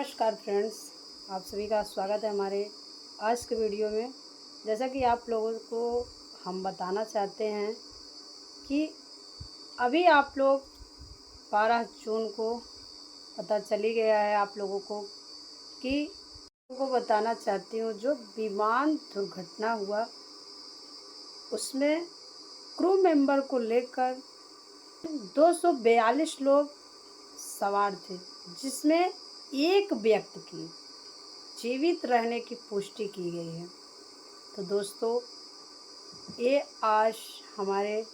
नमस्कार फ्रेंड्स, आप सभी का स्वागत है हमारे आज के वीडियो में। जैसा कि आप लोगों को हम बताना चाहते हैं कि अभी आप लोग 12 जून को पता चली गया है आप लोगों को कि को बताना चाहती हूँ जो विमान दुर्घटना हुआ उसमें क्रू मेंबर को लेकर 242 लोग सवार थे, जिसमें एक व्यक्ति की जीवित रहने की पुष्टि की गई है। तो दोस्तों, ये आज हमारे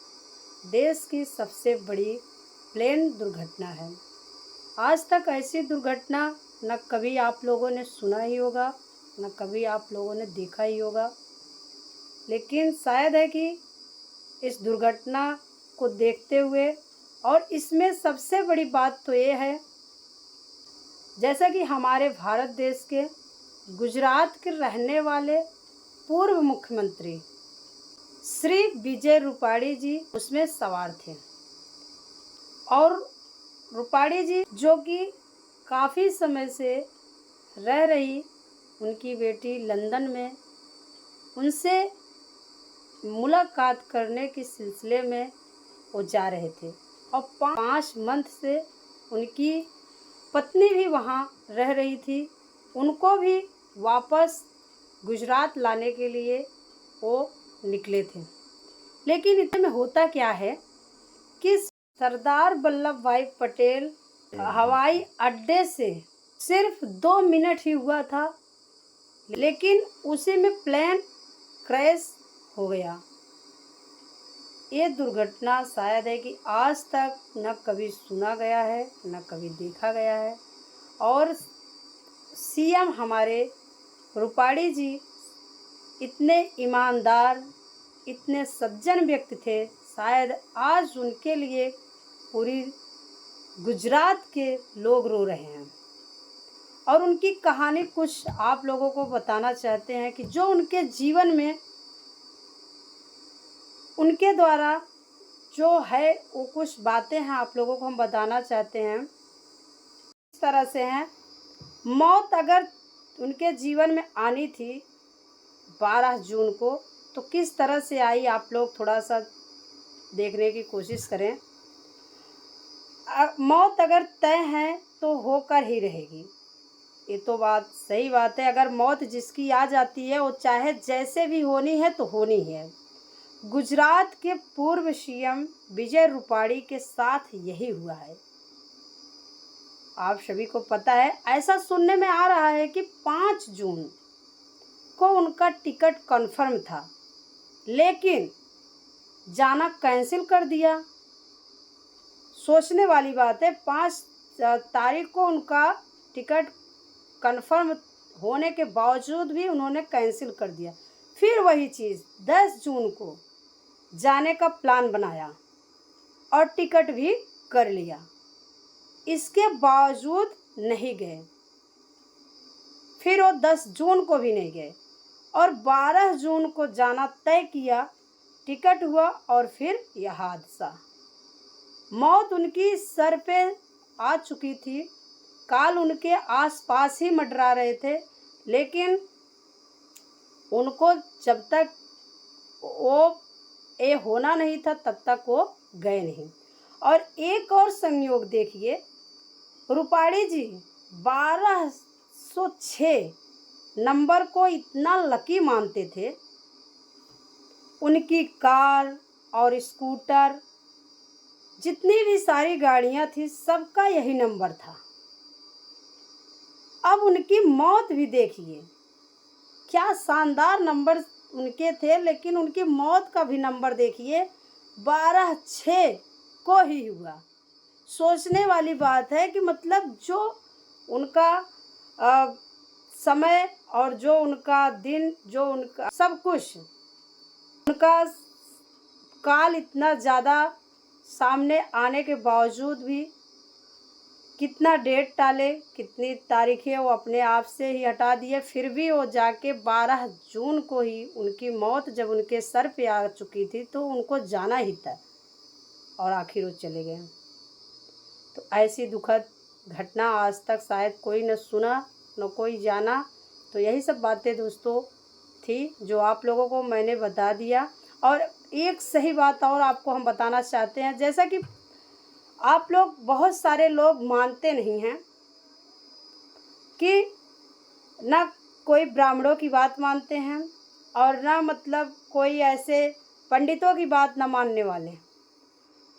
देश की सबसे बड़ी प्लेन दुर्घटना है। आज तक ऐसी दुर्घटना न कभी आप लोगों ने सुना ही होगा, न कभी आप लोगों ने देखा ही होगा। लेकिन शायद है कि इस दुर्घटना को देखते हुए, और इसमें सबसे बड़ी बात तो ये है, जैसा कि हमारे भारत देश के गुजरात के रहने वाले पूर्व मुख्यमंत्री श्री विजय रूपाणी जी उसमें सवार थे। और रूपाणी जी जो कि काफ़ी समय से रह रही उनकी बेटी लंदन में, उनसे मुलाकात करने के सिलसिले में वो जा रहे थे। और 5 मंथ से उनकी पत्नी भी वहाँ रह रही थी, उनको भी वापस गुजरात लाने के लिए वो निकले थे। लेकिन इतने में होता क्या है कि सरदार वल्लभ भाई पटेल हवाई अड्डे से सिर्फ 2 मिनट ही हुआ था, लेकिन उसी में प्लेन क्रैश हो गया। ये दुर्घटना शायद है कि आज तक न कभी सुना गया है, न कभी देखा गया है। और सीएम हमारे रूपाणी जी इतने ईमानदार, इतने सज्जन व्यक्ति थे, शायद आज उनके लिए पूरी गुजरात के लोग रो रहे हैं। और उनकी कहानी कुछ आप लोगों को बताना चाहते हैं कि जो उनके जीवन में उनके द्वारा जो है वो कुछ बातें हैं आप लोगों को हम बताना चाहते हैं। इस तरह से हैं, मौत अगर उनके जीवन में आनी थी 12 जून को, तो किस तरह से आई आप लोग थोड़ा सा देखने की कोशिश करें। मौत अगर तय है तो होकर ही रहेगी, ये तो बात सही बात है। अगर मौत जिसकी आ जाती है वो चाहे जैसे भी होनी है तो होनी है। गुजरात के पूर्व सीएम विजय रूपाणी के साथ यही हुआ है। आप सभी को पता है, ऐसा सुनने में आ रहा है कि 5 जून को उनका टिकट कंफर्म था, लेकिन जाना कैंसिल कर दिया। सोचने वाली बात है, 5 तारीख को उनका टिकट कंफर्म होने के बावजूद भी उन्होंने कैंसिल कर दिया। फिर वही चीज़ 10 जून को जाने का प्लान बनाया और टिकट भी कर लिया, इसके बावजूद नहीं गए। फिर वो 10 जून को भी नहीं गए और 12 जून को जाना तय किया, टिकट हुआ और फिर यह हादसा। मौत उनकी सर पे आ चुकी थी, काल उनके आसपास ही मंडरा रहे थे, लेकिन उनको जब तक वो ये होना नहीं था तब तक वो गए नहीं। और एक और संयोग देखिए, रूपाणी जी 1206 नंबर को इतना लकी मानते थे। उनकी कार और स्कूटर, जितनी भी सारी गाड़ियां थी, सबका यही नंबर था। अब उनकी मौत भी देखिए, क्या शानदार नंबर उनके थे, लेकिन उनकी मौत का भी नंबर देखिए 12/6 को ही हुआ। सोचने वाली बात है कि मतलब जो उनका समय और जो उनका दिन, जो उनका सब कुछ, उनका काल इतना ज़्यादा सामने आने के बावजूद भी कितना डेट टाले, कितनी तारीखें वो अपने आप से ही हटा दिए, फिर भी वो जाके 12 जून को ही उनकी मौत जब उनके सर पे आ चुकी थी तो उनको जाना ही था, और आखिर वो चले गए। तो ऐसी दुखद घटना आज तक शायद कोई न सुना न कोई जाना। तो यही सब बातें दोस्तों थी जो आप लोगों को मैंने बता दिया। और एक सही बात और आपको हम बताना चाहते हैं, जैसा कि आप लोग बहुत सारे लोग मानते नहीं हैं कि ना कोई ब्राह्मणों की बात मानते हैं और ना मतलब कोई ऐसे पंडितों की बात ना मानने वाले।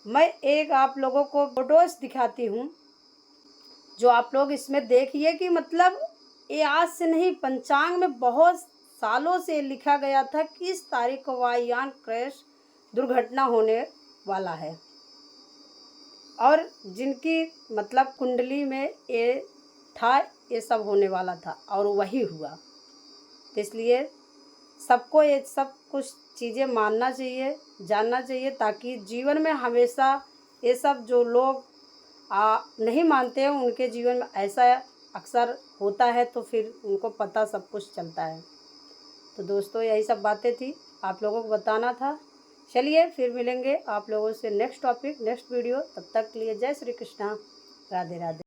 मैं एक आप लोगों को फोटोज दिखाती हूँ जो आप लोग इसमें देखिए कि मतलब ये आज से नहीं, पंचांग में बहुत सालों से लिखा गया था कि इस तारीख को वायुयान क्रैश दुर्घटना होने वाला है, और जिनकी मतलब कुंडली में ये था, ये सब होने वाला था और वही हुआ। तो इसलिए सबको ये सब कुछ चीज़ें मानना चाहिए, जानना चाहिए, ताकि जीवन में हमेशा ये सब जो लोग नहीं मानते हैं उनके जीवन में ऐसा अक्सर होता है, तो फिर उनको पता सब कुछ चलता है। तो दोस्तों यही सब बातें थी, आप लोगों को बताना था। चलिए फिर मिलेंगे आप लोगों से नेक्स्ट टॉपिक, नेक्स्ट वीडियो। तब तक के लिए जय श्री कृष्णा, राधे राधे।